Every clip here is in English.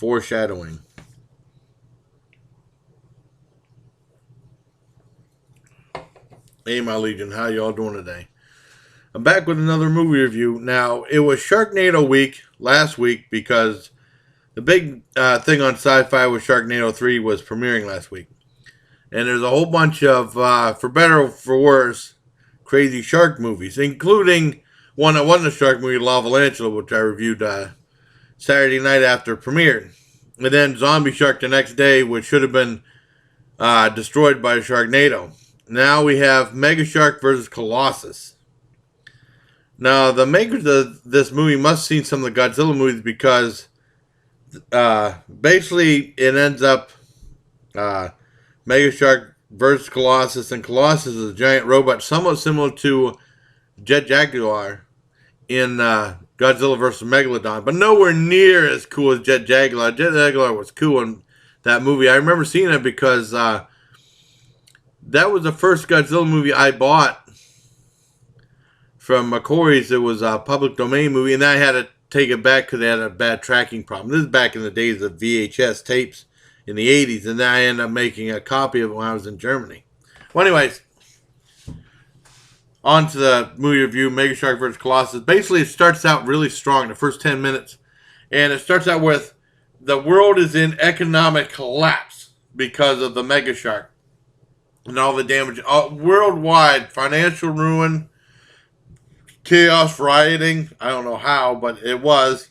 Foreshadowing. Hey, my Legion, how y'all doing today? I'm back with another movie review. Now, it was Sharknado week last week because the big thing on Sci-Fi with Sharknado 3 was premiering last week. And there's a whole bunch of, for better or for worse, crazy shark movies, including one that wasn't a shark movie, Lavalantula, which I reviewed Saturday night after it premiered. And then Zombie Shark the next day, which should have been destroyed by a Sharknado. Now we have Mega Shark versus Colossus. Now, the makers of this movie must have seen some of the Godzilla movies because basically it ends up Mega Shark versus Colossus, and Colossus is a giant robot somewhat similar to Jet Jaguar in Godzilla vs. Megalodon, but nowhere near as cool as Jet Jaguar. Jet Jaguar was cool in that movie. I remember seeing it because that was the first Godzilla movie I bought from McCoy's. It was a public domain movie, and I had to take it back because they had a bad tracking problem. This is back in the days of VHS tapes in the 80s, and then I ended up making a copy of it when I was in Germany. Well, anyways, on to the movie review, Mega Shark vs. Colossus. Basically, it starts out really strong, the first 10 minutes, and it starts out with the world is in economic collapse because of the Mega Shark and all the damage. Worldwide, financial ruin, chaos, rioting. I don't know how, but it was.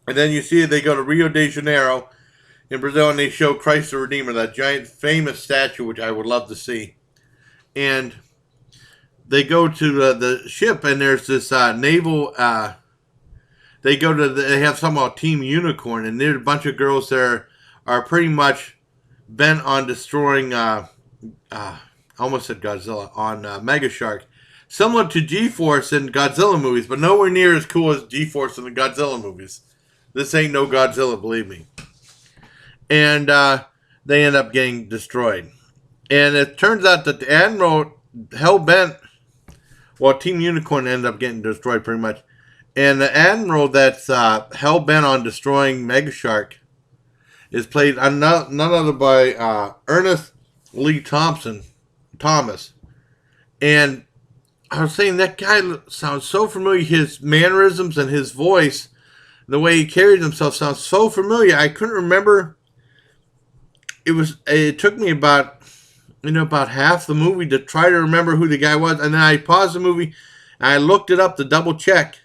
And then you see they go to Rio de Janeiro in Brazil, and they show Christ the Redeemer, that giant famous statue, which I would love to see. And they go to the ship, and there's this naval. They go to. They have something called Team Unicorn, and there's a bunch of girls there are pretty much bent on destroying. I almost said Godzilla on Mega Shark, similar to G-Force in Godzilla movies, but nowhere near as cool as G-Force in the Godzilla movies. This ain't no Godzilla, believe me. And they end up getting destroyed. And it turns out that the Admiral hell-bent, well, Team Unicorn ended up getting destroyed pretty much. And the Admiral that's hell-bent on destroying Mega Shark is played none other by Ernest Lee Thomas. And I was saying that guy sounds so familiar. His mannerisms and his voice, the way he carries himself sounds so familiar. I couldn't remember. It took me about half the movie to try to remember who the guy was. And then I paused the movie and I looked it up to double check.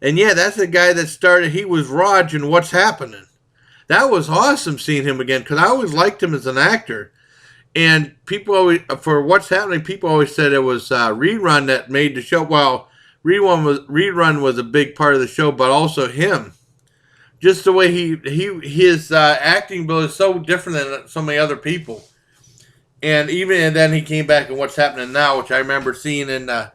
And yeah, that's the guy that started. He was Raj in What's Happening. That was awesome seeing him again because I always liked him as an actor. And people always, for What's Happening, people always said it was Rerun that made the show. Well, Rerun was a big part of the show, but also him. Just the way his acting ability is so different than so many other people. And then he came back in What's Happening Now, which I remember seeing in the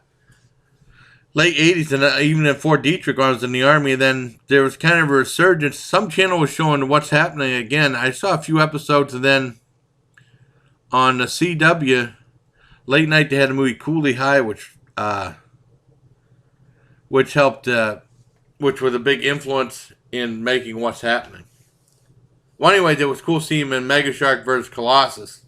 late 80s, and even in Fort Detrick when I was in the Army. And then there was kind of a resurgence. Some channel was showing What's Happening again. I saw a few episodes, and then on the CW, late night, they had a movie Cooley High, which helped, which was a big influence in making What's Happening. Well, anyways, it was cool seeing him in Mega Shark vs. Colossus.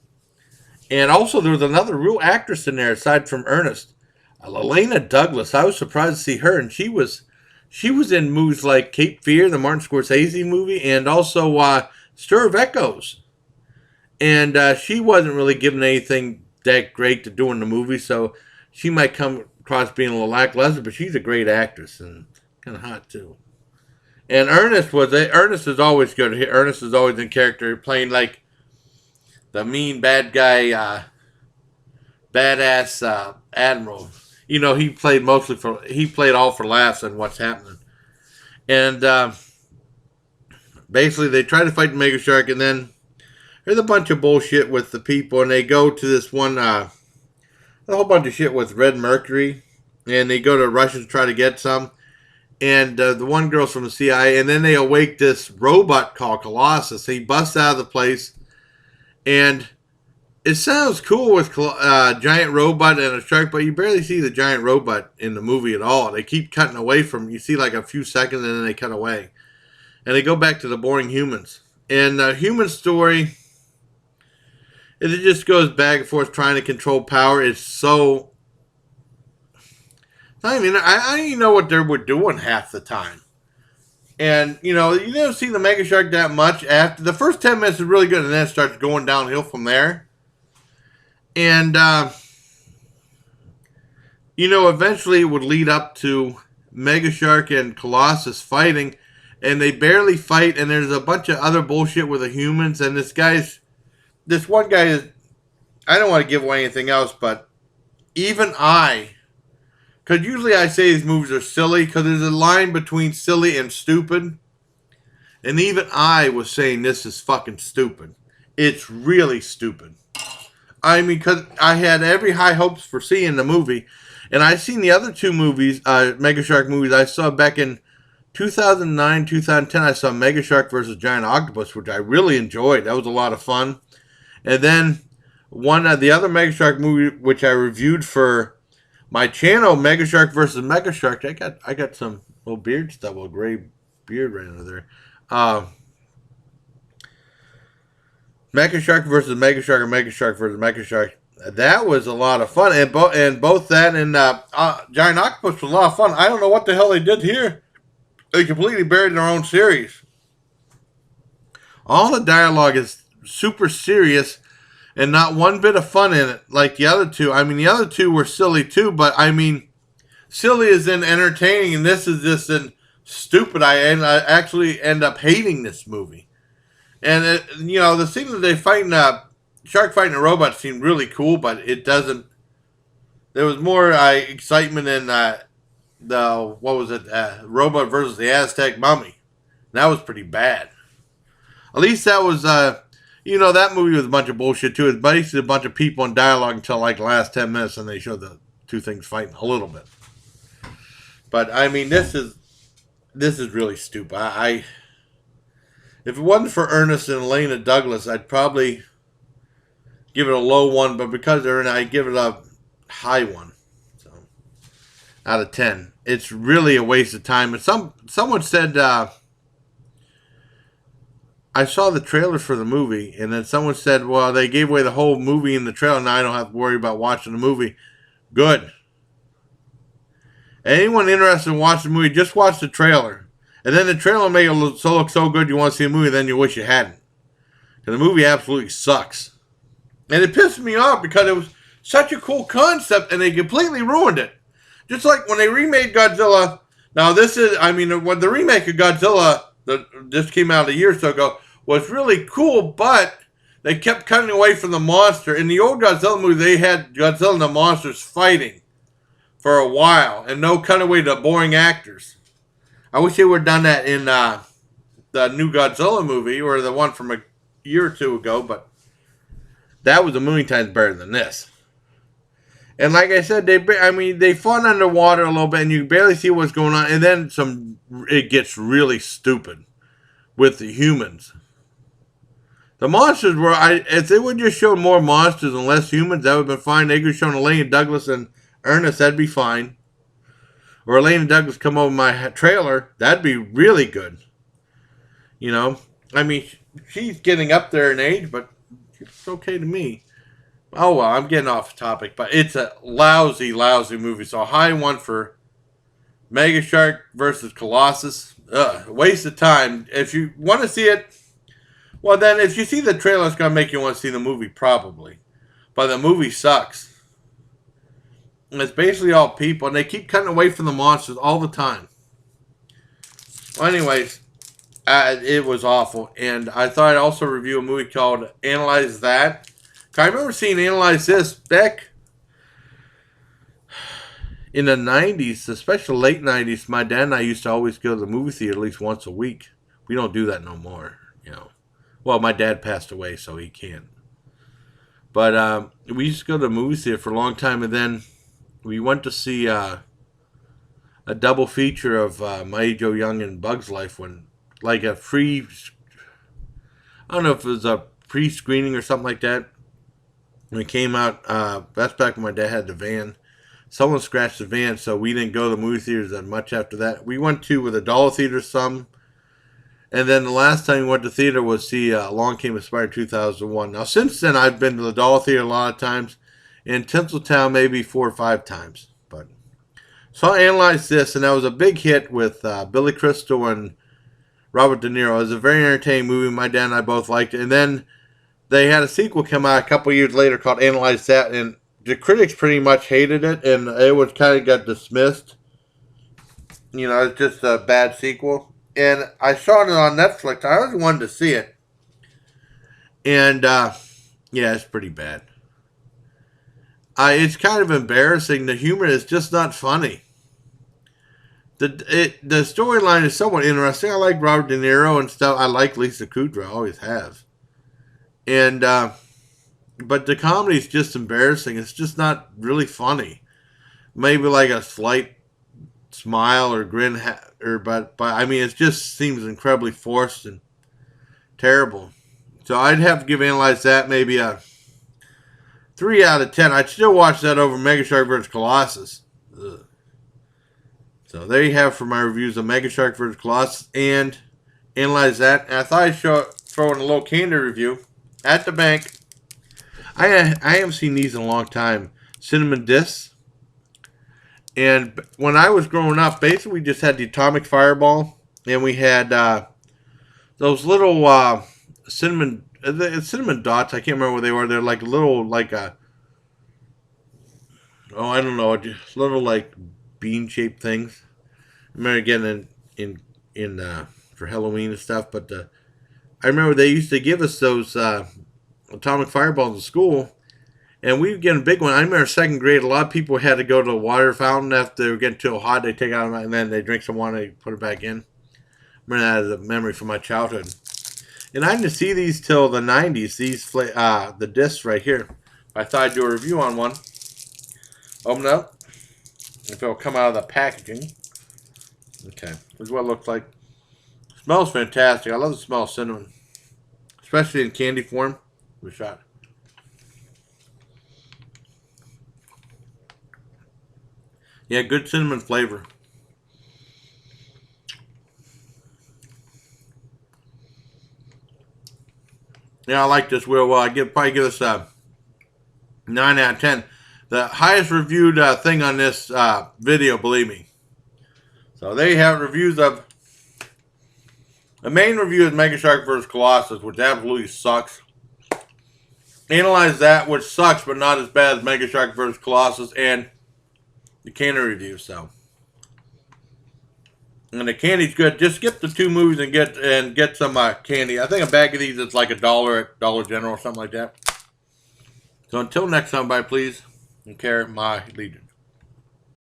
And also, there was another real actress in there aside from Ernest, Lelena Douglas. I was surprised to see her, and she was in movies like Cape Fear, the Martin Scorsese movie, and also Stir of Echoes. And she wasn't really given anything that great to do in the movie, so she might come across being a little lackluster, but she's a great actress and kind of hot too. And Ernest is always good. Ernest is always in character, playing like the mean bad guy, badass admiral. You know, he played all for laughs in What's Happening. And basically, they try to fight the Mega Shark, and then there's a bunch of bullshit with the people, and they go to this one, a whole bunch of shit with Red Mercury, and they go to Russia to try to get some. And the one girl's from the CIA, and then they awake this robot called Colossus. He busts out of the place, and it sounds cool with a giant robot and a shark, but you barely see the giant robot in the movie at all. They keep cutting away from, you see like a few seconds, and then they cut away. and they go back to the boring humans. And the human story, it just goes back and forth trying to control power. It's so... I mean, I don't even know what they were doing half the time. And, you don't see the Mega Shark that much. After the first 10 minutes is really good, and then it starts going downhill from there. And, eventually it would lead up to Mega Shark and Colossus fighting, and they barely fight, and there's a bunch of other bullshit with the humans, and this one guy is, I don't want to give away anything else, but even because usually I say these movies are silly, because there's a line between silly and stupid, and even I was saying this is fucking stupid. It's really stupid. I mean, because I had every high hopes for seeing the movie, and I've seen the other two movies, Mega Shark movies. I saw back in 2009, 2010, I saw Mega Shark versus Giant Octopus, which I really enjoyed. That was a lot of fun. And then the other Mega Shark movie, which I reviewed for my channel, Mega Shark versus Mega Shark. I got some little beard stuff, a gray beard right over there. Mega Shark versus Mega Shark, or Mega Shark versus Mega Shark. That was a lot of fun, and both that and Giant Octopus was a lot of fun. I don't know what the hell they did here. They completely buried their own series. All the dialogue is super serious, and not one bit of fun in it like the other two. I mean, the other two were silly too, but I mean, silly is in entertaining, and this is just in stupid. I actually end up hating this movie. And the scene that they fighting shark fighting a robot seemed really cool, but it doesn't. There was more excitement in robot versus the Aztec mummy. That was pretty bad. At least that was that movie was a bunch of bullshit too. It's basically a bunch of people in dialogue until like the last 10 minutes, and they showed the two things fighting a little bit. But I mean, this is really stupid. If it wasn't for Ernest and Elena Douglas, I'd probably give it a low 1, but because they're in it, I'd give it a high 1. So, out of 10. It's really a waste of time. And someone said, I saw the trailer for the movie, and then someone said, well, they gave away the whole movie in the trailer, now I don't have to worry about watching the movie. Good. Anyone interested in watching the movie, just watch the trailer. And then the trailer will make it look so good you want to see a movie, then you wish you hadn't. Because the movie absolutely sucks. And it pissed me off because it was such a cool concept and they completely ruined it. Just like when they remade Godzilla. Now when the remake of Godzilla that just came out a year or so ago was really cool, but they kept cutting away from the monster. In the old Godzilla movie, they had Godzilla and the monsters fighting for a while and no cutaway to boring actors. I wish they would have done that in the new Godzilla movie or the one from a year or two ago, but that was a million times better than this. And like I said, they fought underwater a little bit, and you barely see what's going on, and then it gets really stupid with the humans. The monsters if they would just show more monsters and less humans, that would have been fine. They could have shown Elaine Douglas and Ernest, that'd be fine. Or Elaine Douglas come over my trailer, that'd be really good. I mean, she's getting up there in age, but it's okay to me. Oh, well, I'm getting off topic, but it's a lousy, lousy movie. So a high 1 for Mega Shark versus Colossus. Waste of time. If you want to see it, well, then if you see the trailer, it's going to make you want to see the movie, probably. But the movie sucks. And it's basically all people, and they keep cutting away from the monsters all the time. Well, anyways, it was awful. And I thought I'd also review a movie called Analyze That. I remember seeing Analyze This back in the 90s, especially late 90s. My dad and I used to always go to the movie theater at least once a week. We don't do that no more, Well, my dad passed away, so he can't. But we used to go to the movie theater for a long time, and then we went to see a double feature of Mighty Joe Young and Bug's Life like a free, I don't know if it was a pre-screening or something like that. When it came out, that's back when my dad had the van. Someone scratched the van, so we didn't go to the movie theaters that much after that. We went to with a dollar theater some, And then the last time we went to theater was see Along Came a Spider 2001. Now, since then, I've been to the Dollar Theater a lot of times. In Tinseltown, maybe 4 or 5 times. But so I analyzed this, and that was a big hit with Billy Crystal and Robert De Niro. It was a very entertaining movie. My dad and I both liked it. And then they had a sequel come out a couple years later called Analyze That, and the critics pretty much hated it, and it was kind of got dismissed. You know, it's just a bad sequel. And I saw it on Netflix. I always wanted to see it. And, yeah, it's pretty bad. It's kind of embarrassing. The humor is just not funny. The storyline is somewhat interesting. I like Robert De Niro and stuff. I like Lisa Kudrow. I always have. And, but the comedy is just embarrassing. It's just not really funny. Maybe like a slight smile or grin, but I mean, it just seems incredibly forced and terrible. So I'd have to give Analyze That maybe a 3 out of 10. I'd still watch that over Mega Shark vs. Colossus. Ugh. So there you have for my reviews of Mega Shark vs. Colossus and Analyze That. And I thought I'd throw in a little candy review at the bank. I haven't seen these in a long time. Cinnamon Discs. And when I was growing up, basically we just had the Atomic Fireball, and we had those little cinnamon dots. I can't remember what they were. They're like little, like I don't know, just little like bean-shaped things. I remember getting in for Halloween and stuff. But I remember they used to give us those Atomic Fireballs in school. And we would get a big one. I remember second grade, a lot of people had to go to the water fountain after they were getting too hot. They take out and then they drink some water and they put it back in. I remember that as a memory from my childhood. And I didn't see these till the 90s. These the discs right here. I thought I'd do a review on one. Open it up. If it'll come out of the packaging. Okay, this is what it looks like. It smells fantastic. I love the smell of cinnamon, especially in candy form. Give it a shot. Yeah, good cinnamon flavor. Yeah, I like this real well. I probably give this a 9 out of 10. The highest reviewed thing on this video, believe me. So there you have reviews of... The main review is Mega Shark vs. Colossus, which absolutely sucks. Analyze That, which sucks, but not as bad as Mega Shark vs. Colossus, and the candy review. So, and the candy's good. Just skip the 2 movies and get some candy. I think a bag of these is like $1 at Dollar General or something like that. So until next time, bye, please, and care my legion.